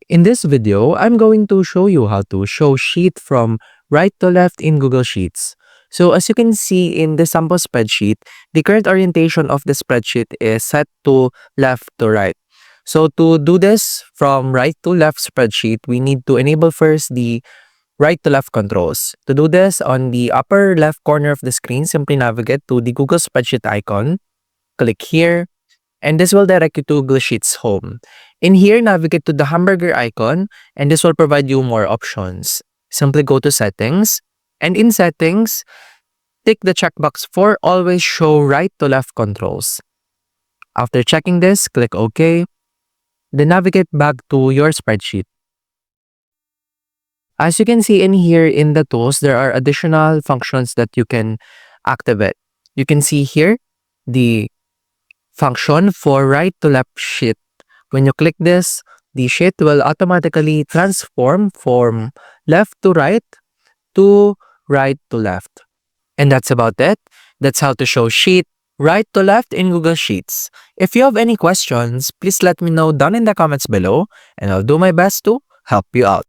In this video, I'm going to show you how to show sheet from right to left in Google Sheets. So as you can see in the sample spreadsheet, the current orientation of the spreadsheet is set to left to right. So to do this from right to left spreadsheet, we need to enable first the right to left controls. To do this, on the upper left corner of the screen, simply navigate to the Google Spreadsheet icon, click here, and this will direct you to Google Sheets Home. In here, navigate to the hamburger icon, and this will provide you more options. Simply go to Settings, and in Settings, tick the checkbox for Always Show Right to Left Controls. After checking this, click OK, then navigate back to your spreadsheet. As you can see in here in the tools, there are additional functions that you can activate. You can see here the function for right to left sheet. When you click this, the sheet will automatically transform from left to right to left. And that's about it. That's how to show sheet right to left in Google Sheets. If you have any questions, please let me know down in the comments below, and I'll do my best to help you out.